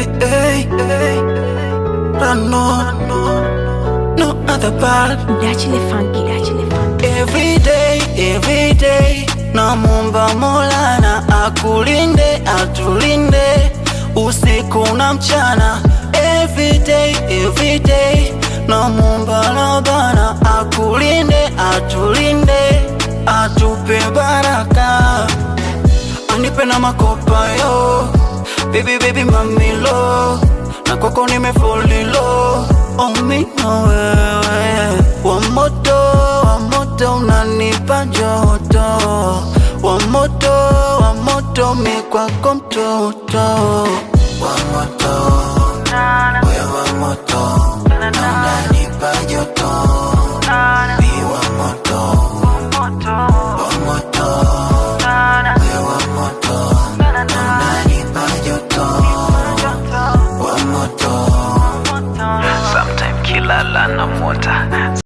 hey, hey. Rano, no other part. Naturally funky, naturally funky. Every day, namwomba Mola na akulinde, atulinde usiku na mchana. Every day, namwomba Rabbana akulinde, atulinde, atupe baraka, anipe na makopa yo. Baby mamilo, na kwako nimefolilo. Oh mi na wewe, wa moto unanipa joto. Wa moto mi kwako mtoto. Wa moto, wewe wa moto, na unanipa joto. Mi wa moto, wa moto, wewe wa moto, na unanipa joto. Wa moto, Sometime kilala na mwota.